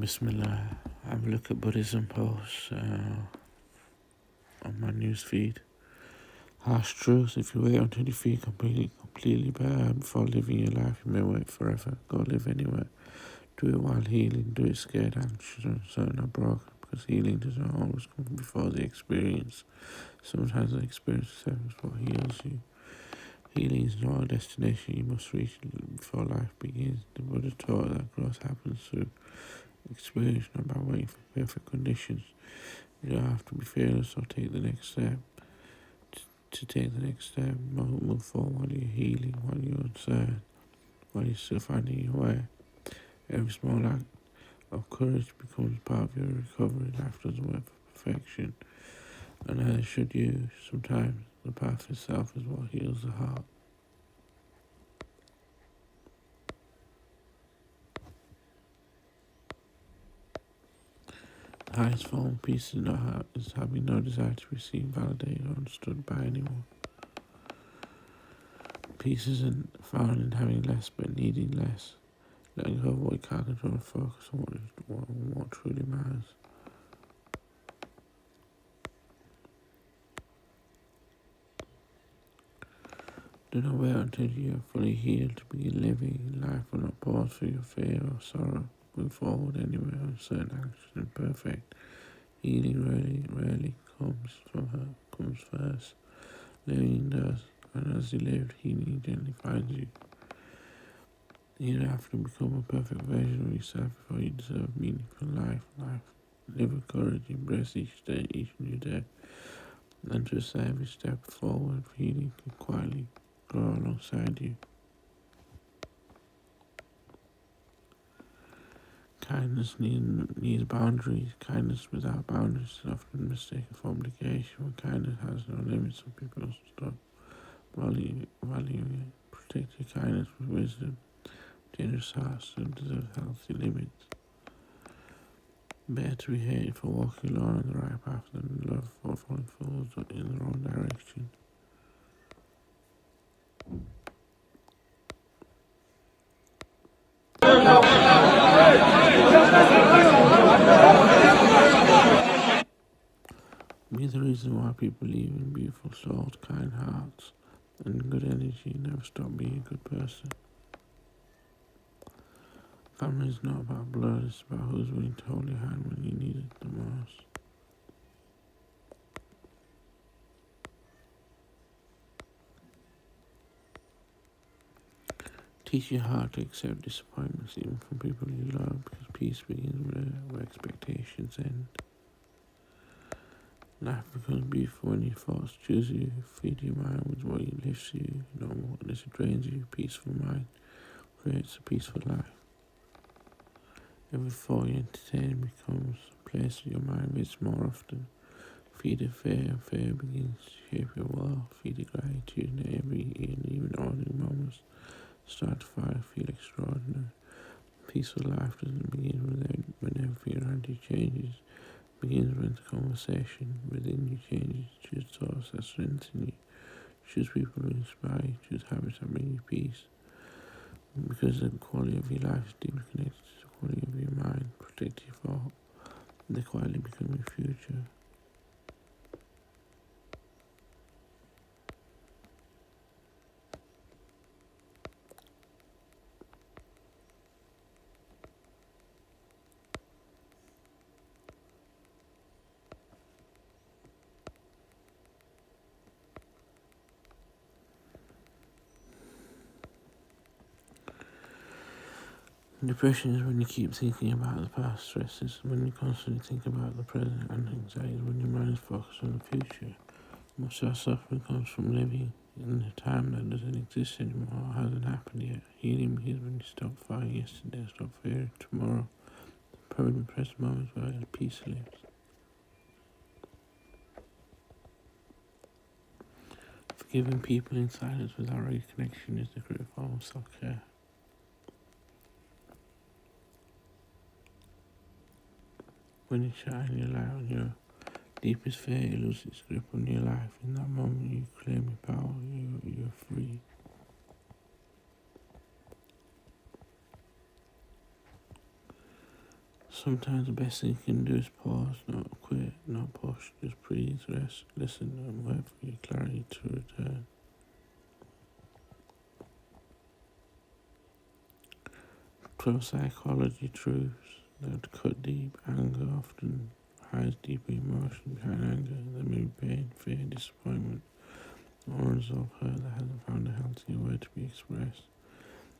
Bismillah. Have a look at Buddhism posts on my news feed. Harsh truth: if you wait until you feel completely bad before living your life, you may wait forever. Go live anywhere. Do it while healing. Do it scared, anxious, uncertain, or broken, because healing does not always come before the experience. Sometimes the experience itself is what heals you. Healing is not a destination you must reach before life begins. The Buddha taught that growth happens through experience, not by waiting for perfect conditions. You don't have to be fearless or take the next step. To take the next step, move forward while you're healing, while you're uncertain, while you're still finding your way. Every small act of courage becomes part of your recovery. Life doesn't wait for perfection, and neither should you. Sometimes the path itself is what heals the heart. The highest form of peace is having no desire to be seen, validated, or understood by anyone. Peace isn't found in having less, but needing less. Letting go of what you can't control and focus on what truly matters. Do not wait until you are fully healed to begin living. Life will not pause for your fear or sorrow. Move forward anyway, uncertain, anxious, and imperfect. Healing rarely comes first. Living does, and as you live, healing gently finds you. You don't have to become a perfect version of yourself before you deserve meaningful life. Live with courage, embrace each new day, and just every step forward, healing can quietly grow alongside you. Kindness needs boundaries. Kindness without boundaries is often mistaken for obligation. When kindness has no limits, some people stop valuing it. Protect your kindness with wisdom. Generous hearts deserve healthy limits. Better to be hated for walking alone on the right path than love for falling forward in the wrong direction. Be the reason why people believe in beautiful souls, kind hearts, and good energy. Never stop being a good person. Family is not about blood, it's about who's willing to hold your hand when you need it the most. Teach your heart to accept disappointments even from people you love, because peace begins where expectations end. Life becomes beautiful when your thoughts choose you. Feed your mind with what lifts you, not what drains you. Peaceful mind creates a peaceful life. Every thought you entertain becomes a place your mind visits more often. Feed it fear, and fear begins to shape your world. Feed it gratitude, and even ordinary moments start to feel extraordinary. Peaceful life doesn't begin when everything around you changes. It begins when the conversation within you changes. Choose thoughts that strengthen you. Choose people who inspire you. Choose habits that bring you peace. Because the quality of your life is deeply connected to the quality of your mind. Protect your thought. They quietly become your future. Depression is when you keep thinking about the past. Stress is when you constantly think about the present, and anxiety is when your mind is focused on the future. Most of our suffering comes from living in a time that doesn't exist anymore or hasn't happened yet. Healing begins when you stop fighting yesterday, stop fearing tomorrow. Permanent present moments where peace lives. Forgiving people in silence without reconnection is the great form of self-care. When you shine your light on your deepest fear, it loses its grip on your life. In that moment, you claim your power. You're free. Sometimes the best thing you can do is pause, not quit, not push, just breathe, rest, listen, and wait for your clarity to return. 12 psychology truths that cut deep. Anger often hides deeper emotion behind anger. There may be pain, fear, disappointment, or unresolved hurt that hasn't found a healthy way to be expressed.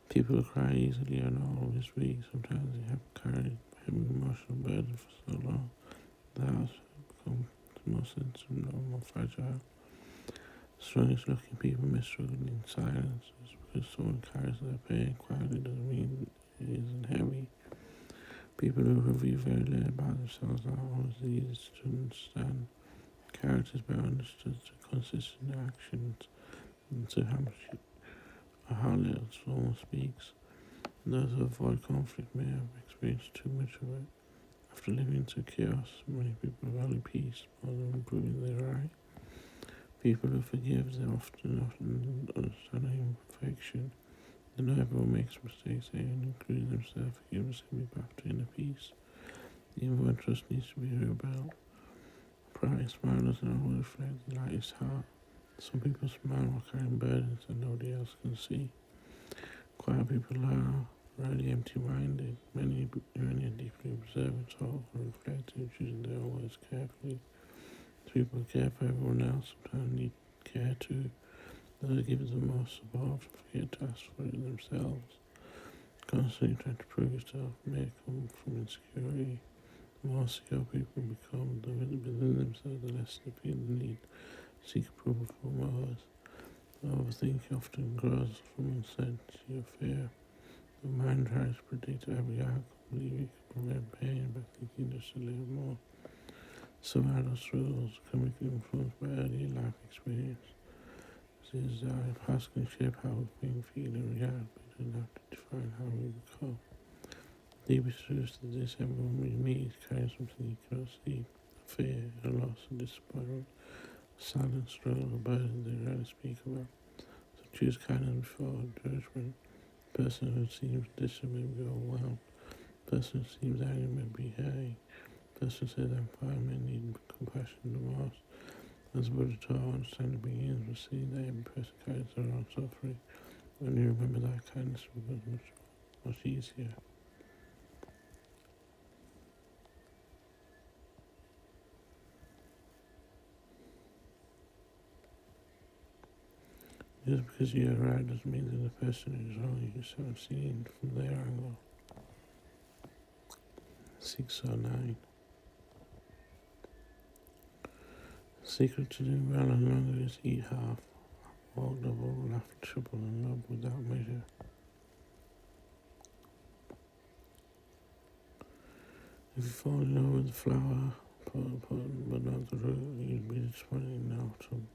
People who cry easily are not always weak. Sometimes they have carried heavy emotional burden for so long that has become more sensitive and more fragile. Strongest looking people may struggle in silence. Just because someone carries their pain quietly doesn't mean it isn't heavy. People who reveal very little about themselves are always the easiest to understand. Characters better understood through consistent actions than through how little someone speaks. Those who avoid conflict may have experienced too much of it. After living through chaos, many people value peace more than proving they're right. People who forgive, they often understand imperfection. They know everyone makes mistakes, including themselves. Forgiveness can be back to inner peace. Even when trust needs to be rebuilt. Bright smile doesn't always reflect the lightest heart. Some people smile while carrying burdens that nobody else can see. Quiet people are rarely empty-minded. Many are deeply observant, thoughtful, reflective, choosing their own words carefully. People care for everyone else, sometimes need care too. Those who give the most support forget to ask for it themselves. Constantly trying to prove yourself may come from insecurity. The more secure people become within themselves, the less they feel the need to seek approval from others. Overthinking often grows from uncertainty or fear. The mind tries to predict every outcome, believing it can prevent pain by thinking just a little more. Some adult struggles can be influenced by early life experience. This is our past can shape how we think, feel, and react, but it doesn't have to define how we become. The deepest truth is this: everyone we meet carries something you cannot see. A fear, a loss, a disappointment, a silent struggle, a burden they rarely speak about. So choose kindness before judgment. The person who seems distant may be overwhelmed. The person who seems angry may be hurting. The person who says I'm fine may need compassion the most. As Buddha taught, understanding begins with seeing that every person carries their own suffering. When you remember that, kindness becomes much easier. Just because you're right doesn't mean that the person is wrong. You just haven't seen from their angle. 6 or 9. The secret to doing well and longer is eat half, walk double, laugh triple, and love without measure. If you fall in love with the flower, but not the root, you'd be disappointed in the autumn.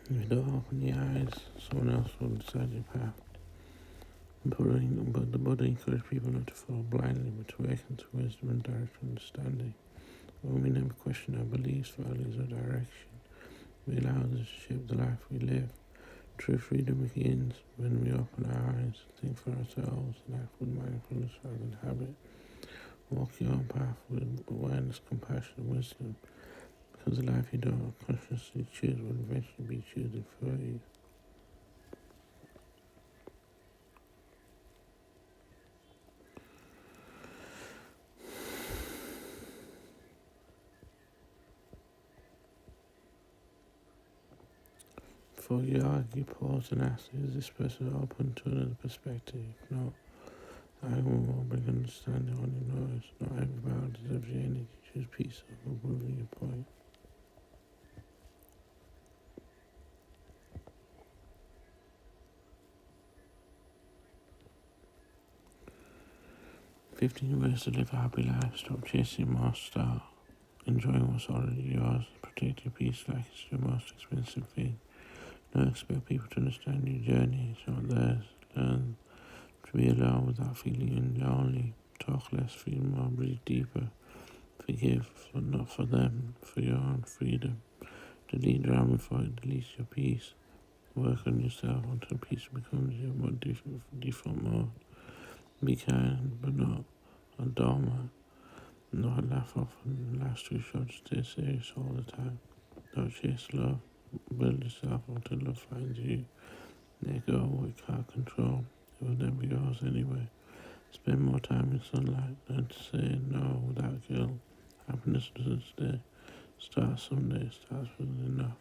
If you don't open your eyes, someone else will decide your path. But the Buddha encouraged people not to follow blindly, but to awaken to wisdom and direct understanding. When we never question our beliefs, values, or direction, we allow us to shape the life we live. True freedom begins when we open our eyes, think for ourselves, and act with mindfulness rather than habit. Walk your own path with awareness, compassion, and wisdom, because the life you don't consciously choose will eventually be chosen for you. Before you argue, pause and ask, is this person open to another perspective? If not, I will bring understanding on your noise. Not every battle deserves your energy. Choose peace over proving your point. 15 ways to live a happy life. Stop chasing more. Start enjoying what's already yours. Protect your peace like it's your most expensive thing. Don't expect people to understand your journey. It's not theirs. Learn to be alone without feeling lonely. Talk less, feel more, breathe deeper. Forgive, but not for them, for your own freedom. Delete drama before it deletes your peace. Work on yourself until peace becomes your more default mode. Be kind, but not a doormat. Not laugh off and life's too short to stay serious all the time. Don't chase love. Build yourself until love finds you. Let go of what you can't control. It will never be yours anyway. Spend more time in sunlight. Learn to say no without guilt. Happiness doesn't stay. Start someday. Starts with enough.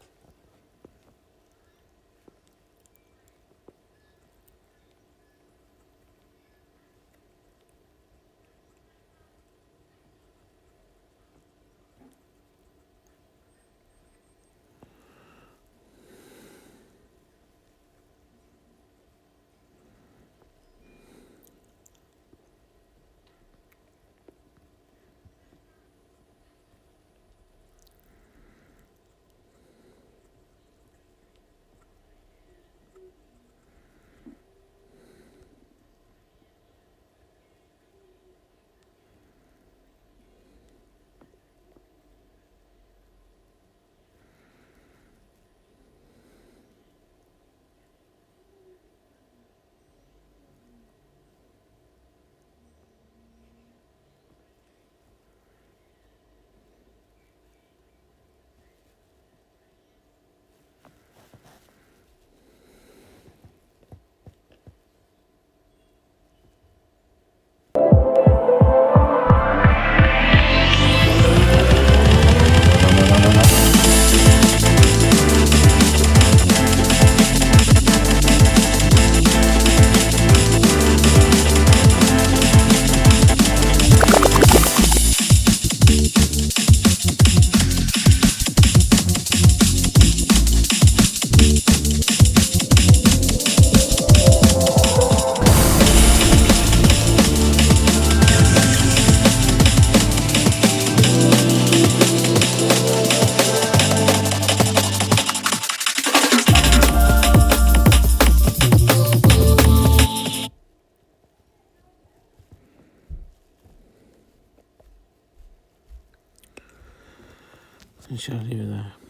I shall leave it there.